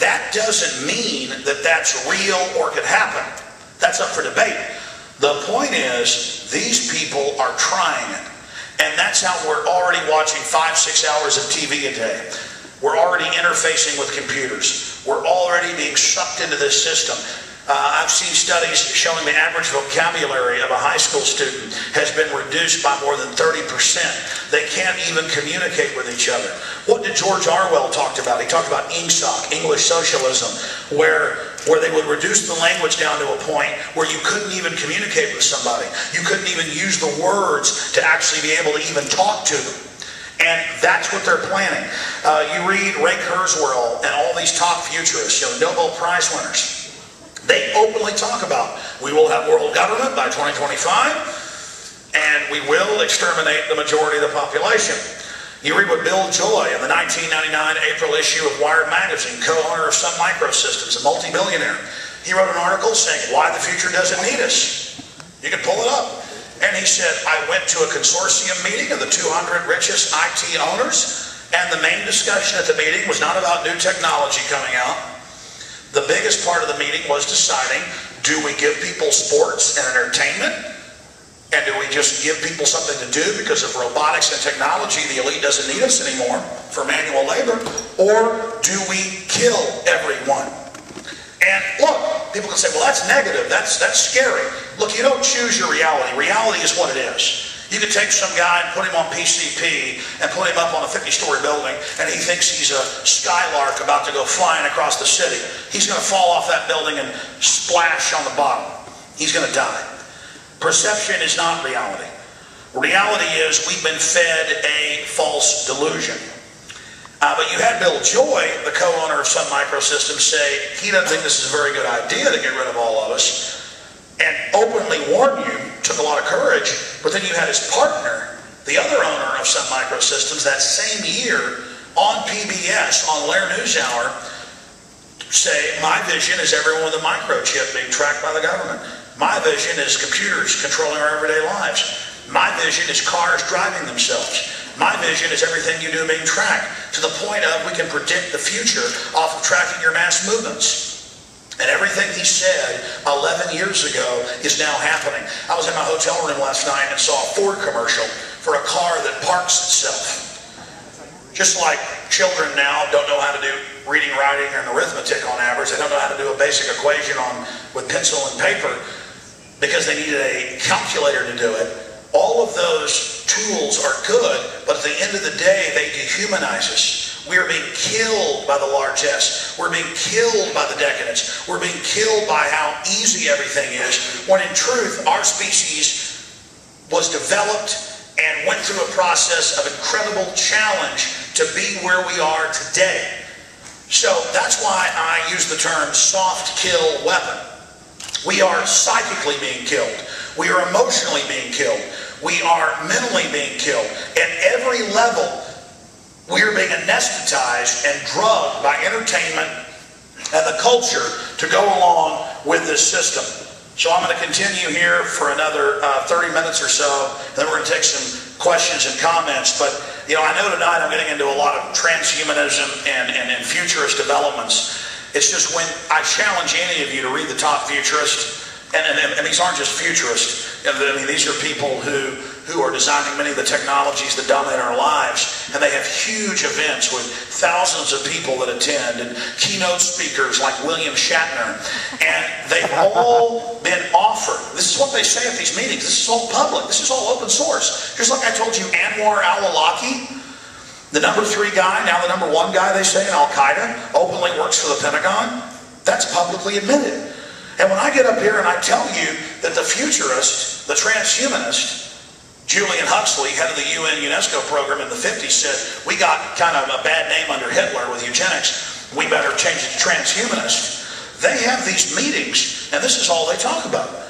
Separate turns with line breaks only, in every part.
that doesn't mean that that's real or could happen. That's up for debate. The point is, these people are trying it. And that's how we're already watching 5-6 hours of TV a day. We're already interfacing with computers. We're already being sucked into this system. I've seen studies showing the average vocabulary of a high school student has been reduced by more than 30%. They can't even communicate with each other. What did George Orwell talk about? He talked about INGSOC, English socialism, where they would reduce the language down to a point where you couldn't even communicate with somebody. You couldn't even use the words to actually be able to even talk to them. And that's what they're planning. You read Ray Kurzweil and all these top futurists, Nobel Prize winners. They openly talk about, we will have world government by 2025, and we will exterminate the majority of the population. You read what Bill Joy in the 1999 April issue of Wired magazine, co-owner of Sun Microsystems, a multi-billionaire. He wrote an article saying why the future doesn't need us. You can pull it up. And he said, I went to a consortium meeting of the 200 richest IT owners, and the main discussion at the meeting was not about new technology coming out. The biggest part of the meeting was deciding, do we give people sports and entertainment? And do we just give people something to do because of robotics and technology? The elite doesn't need us anymore for manual labor. Or do we kill everyone? And look, people can say, well, that's negative. That's scary. Look, you don't choose your reality. Reality is what it is. You could take some guy and put him on PCP and put him up on a 50-story building, and he thinks he's a skylark about to go flying across the city. He's going to fall off that building and splash on the bottom. He's going to die. Perception is not reality. Reality is we've been fed a false delusion. But you had Bill Joy, the co-owner of Sun Microsystems, say he doesn't think this is a very good idea to get rid of all of us, and openly warn you. Took a lot of courage. But then you had his partner, the other owner of Sun Microsystems, that same year on PBS, on Lair NewsHour, say, my vision is everyone with a microchip being tracked by the government. My vision is computers controlling our everyday lives. My vision is cars driving themselves. My vision is everything you do being tracked, to the point of we can predict the future off of tracking your mass movements. And everything he said 11 years ago is now happening. I was in my hotel room last night and saw a Ford commercial for a car that parks itself. Just like children now don't know how to do reading, writing, and arithmetic on average. They don't know how to do a basic equation with pencil and paper because they needed a calculator to do it. All of those tools are good, but at the end of the day, they dehumanize us. We are being killed by the largesse. We're being killed by the decadence. We're being killed by how easy everything is, when in truth, our species was developed and went through a process of incredible challenge to be where we are today. So that's why I use the term soft kill weapon. We are psychically being killed. We are emotionally being killed. We are mentally being killed. At every level, we are being anesthetized and drugged by entertainment and the culture to go along with this system. So I'm going to continue here for another 30 minutes or so. Then we're going to take some questions and comments. But, I know tonight I'm getting into a lot of transhumanism and futurist developments. It's just when I challenge any of you to read the top futurist, and these aren't just futurists. These are people who are designing many of the technologies that dominate our lives, and they have huge events with thousands of people that attend, and keynote speakers like William Shatner, and they've all been offered. This is what they say at these meetings. This is all public. This is all open source. Just like I told you, Anwar al-Awlaki, the #3 guy, now the #1 guy, they say, in Al-Qaeda, openly works for the Pentagon. That's publicly admitted. And when I get up here and I tell you that the futurist, the transhumanist, Julian Huxley, head of the UN UNESCO program in the 50s, said, we got kind of a bad name under Hitler with eugenics. We better change it to transhumanist. They have these meetings, and this is all they talk about.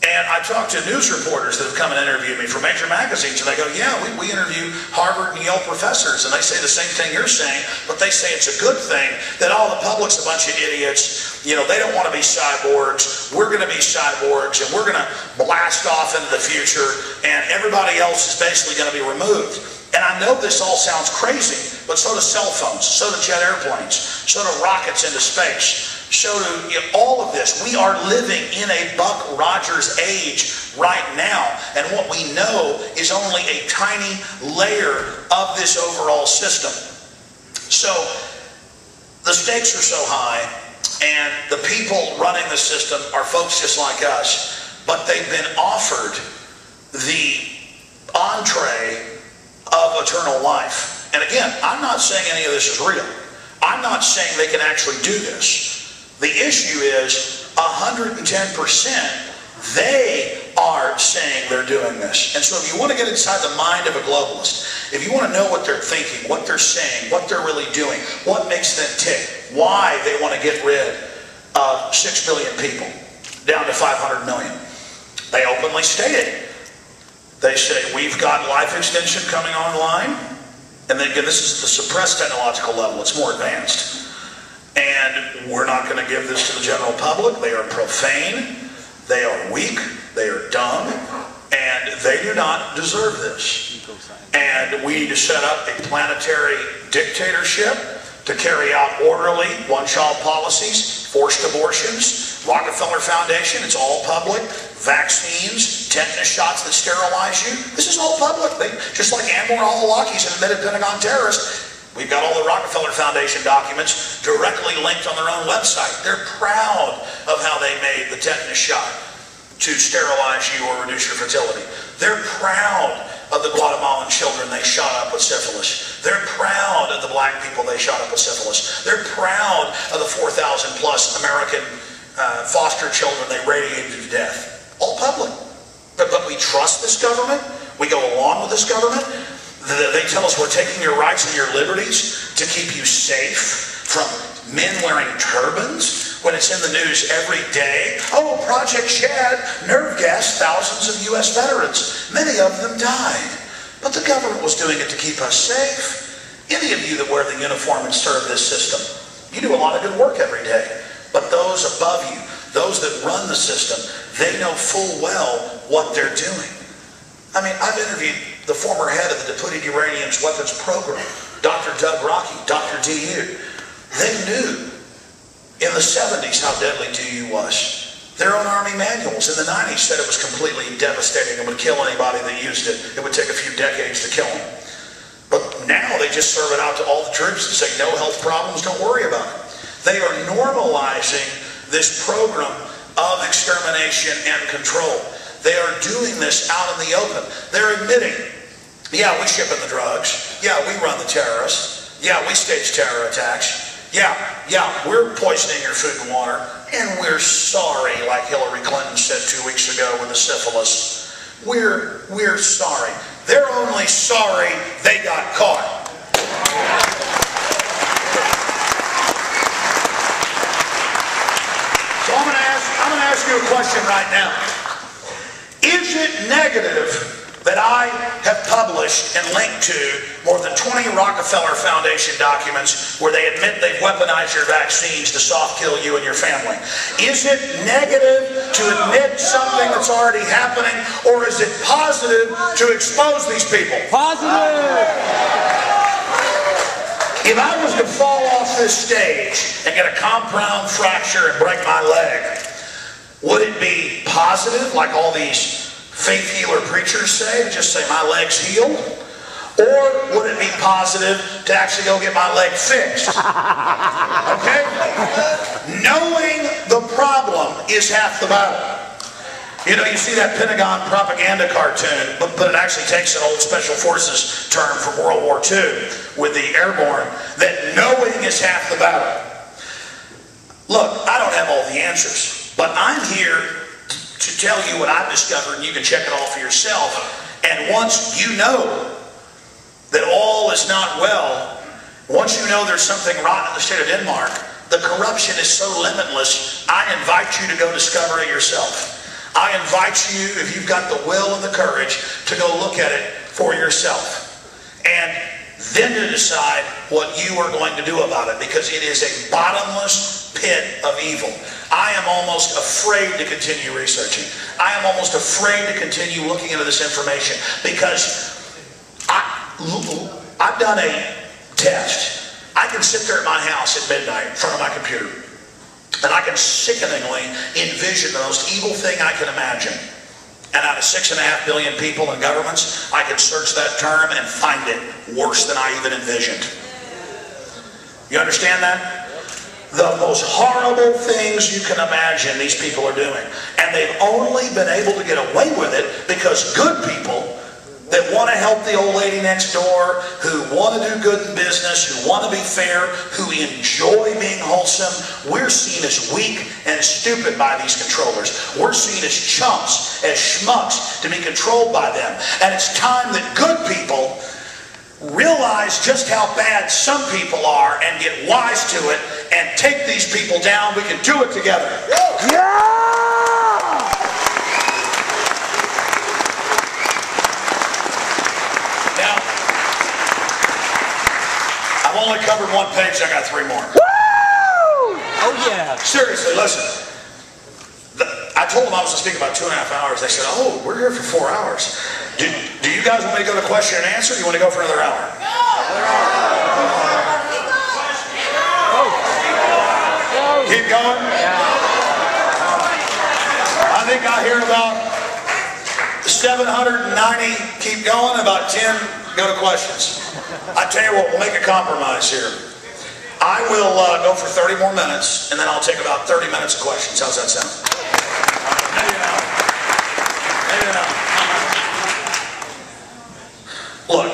And I talked to news reporters that have come and interviewed me for major magazines, and they go, yeah, we interview Harvard and Yale professors, and they say the same thing you're saying, but they say it's a good thing that all the public's a bunch of idiots. They don't want to be cyborgs. We're going to be cyborgs, and we're going to blast off into the future, and everybody else is basically going to be removed. And I know this all sounds crazy, but so do cell phones, so do jet airplanes, so do rockets into space, so do all of this. We are living in a Buck Rogers age right now, and what we know is only a tiny layer of this overall system. So the stakes are so high, and the people running the system are folks just like us, but they've been offered the entree of eternal life. And again, I'm not saying any of this is real. I'm not saying they can actually do this. The issue is 110% they are saying they're doing this. And so if you want to get inside the mind of a globalist, if you want to know what they're thinking, what they're saying, what they're really doing, what makes them tick, why they want to get rid of 6 billion people down to 500 million, they openly state it. They say, we've got life extension coming online. And then again, this is the suppressed technological level. It's more advanced. And we're not going to give this to the general public. They are profane. They are weak. They are dumb. And they do not deserve this. And we need to set up a planetary dictatorship to carry out orderly one-child policies, forced abortions, Rockefeller Foundation, it's all public, vaccines, tetanus shots that sterilize you. This is all public. Just like Anwar al-Awlaki's an admitted Pentagon terrorist, we've got all the Rockefeller Foundation documents directly linked on their own website. They're proud of how they made the tetanus shot to sterilize you or reduce your fertility. They're proud of the Guatemalan children they shot up with syphilis. They're proud of the black people they shot up with syphilis. They're proud of the 4,000 plus American foster children they radiated to death. All public. But we trust this government. We go along with this government. They tell us we're taking your rights and your liberties to keep you safe from men wearing turbans when it's in the news every day. Oh, Project Shad nerve gassed thousands of U.S. veterans. Many of them died. But the government was doing it to keep us safe. Any of you that wear the uniform and serve this system, you do a lot of good work every day. But those above you, those that run the system, they know full well what they're doing. I mean, I've interviewed the former head of the depleted uranium weapons program, Dr. Doug Rockey, Dr. DU. They knew in the 70s how deadly DU was. Their own Army manuals in the 90s said it was completely devastating and would kill anybody that used it. It would take a few decades to kill them. But now they just serve it out to all the troops and say, no health problems, don't worry about it. They are normalizing this program of extermination and control. They are doing this out in the open. They're admitting, yeah, we ship in the drugs. Yeah, we run the terrorists. Yeah, we stage terror attacks. Yeah, we're poisoning your food and water. And we're sorry, like Hillary Clinton said 2 weeks ago with the syphilis. We're sorry. They're only sorry they got caught. So I'm going to ask you a question right now. Is it negative that I have published and linked to more than 20 Rockefeller Foundation documents where they admit they've weaponized your vaccines to soft kill you and your family? Is it negative to admit something that's already happening, or is it positive to expose these people?
Positive!
If I was to fall off this stage and get a compound fracture and break my leg, would it be positive, like all these faith healer preachers say, to just say my leg's healed? Or would it be positive to actually go get my leg fixed? Okay? Knowing the problem is half the battle. You know, you see that Pentagon propaganda cartoon, but it actually takes an old Special Forces term from World War II with the airborne, that knowing is half the battle. Look, I don't have all the answers, but I'm here to tell you what I've discovered, and you can check it all for yourself. And once you know that all is not well, once you know there's something rotten in the state of Denmark, the corruption is so limitless, I invite you to go discover it yourself. I invite you, if you've got the will and the courage, to go look at it for yourself. And then to decide what you are going to do about it, because it is a bottomless pit of evil. I am almost afraid to continue researching. I am almost afraid to continue looking into this information, because I've done a test. I can sit there at my house at midnight in front of my computer, and I can sickeningly envision the most evil thing I can imagine. And out of 6.5 billion people in governments, I can search that term and find it worse than I even envisioned. You understand that? The most horrible things you can imagine these people are doing. And they've only been able to get away with it because good people that want to help the old lady next door, who want to do good in business, who want to be fair, who enjoy being wholesome, we're seen as weak and stupid by these controllers. We're seen as chumps, as schmucks, to be controlled by them. And it's time that good people realize just how bad some people are and get wise to it and take these people down. We can do it together.
Yeah!
Now, I've only covered one page. I got 3 more.
Woo! Oh yeah.
Seriously, listen. I told them I was going to speak about 2.5 hours. They said, "Oh, we're here for 4 hours. Do you guys want me to go to question and answer? Or do you want to go for another hour?" Keep going. I think I hear about 790 keep going, about 10 go to questions. I tell you what, we'll make a compromise here. I will go for 30 more minutes, and then I'll take about 30 minutes of questions. How's that sound? Maybe an hour. Maybe an hour. Look,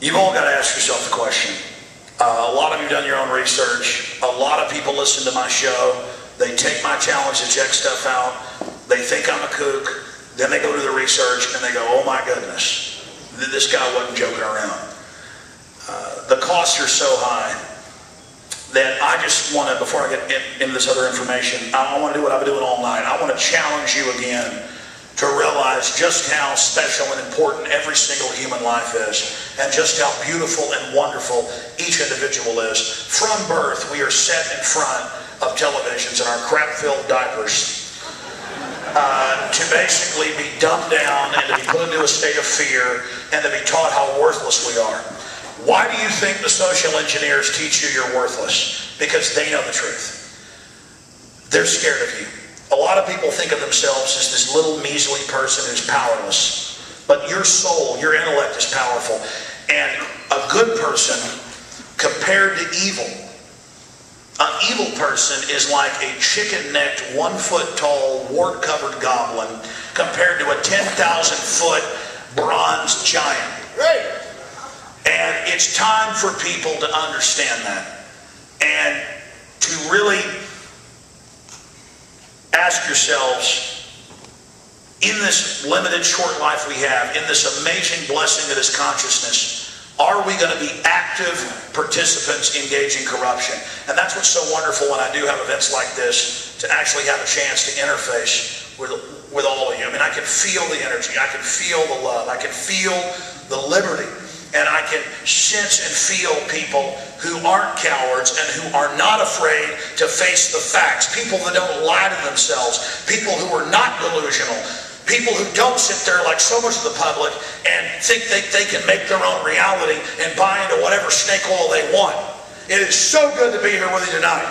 you've all got to ask yourself the question. A lot of you have done your own research. A lot of people listen to my show. They take my challenge to check stuff out. They think I'm a kook. Then they go to the research and they go, "Oh my goodness, this guy wasn't joking around." The costs are so high that I just want to, before I get into this other information, I want to do what I've been doing all night. I want to challenge you again to realize just how special and important every single human life is, and just how beautiful and wonderful each individual is. From birth, we are set in front of televisions in our crap-filled diapers to basically be dumbed down and to be put into a state of fear and to be taught how worthless we are. Why do you think the social engineers teach you you're worthless? Because they know the truth. They're scared of you. A lot of people think of themselves as this little measly person who's powerless. But your soul, your intellect is powerful. And a good person compared to evil, an evil person is like a chicken-necked, 1-foot-tall, wart-covered goblin compared to a 10,000-foot bronze giant.
Right.
And it's time for people to understand that. And to really ask yourselves, in this limited short life we have, in this amazing blessing that is consciousness, are we going to be active participants engaging corruption? And that's what's so wonderful when I do have events like this, to actually have a chance to interface with all of you. I mean, I can feel the energy, I can feel the love, I can feel the liberty, and I can sense and feel people who aren't cowards and who are not afraid to face the facts. People that don't lie to themselves. People who are not delusional. People who don't sit there like so much of the public and think they can make their own reality and buy into whatever snake oil they want. It is so good to be here with you tonight.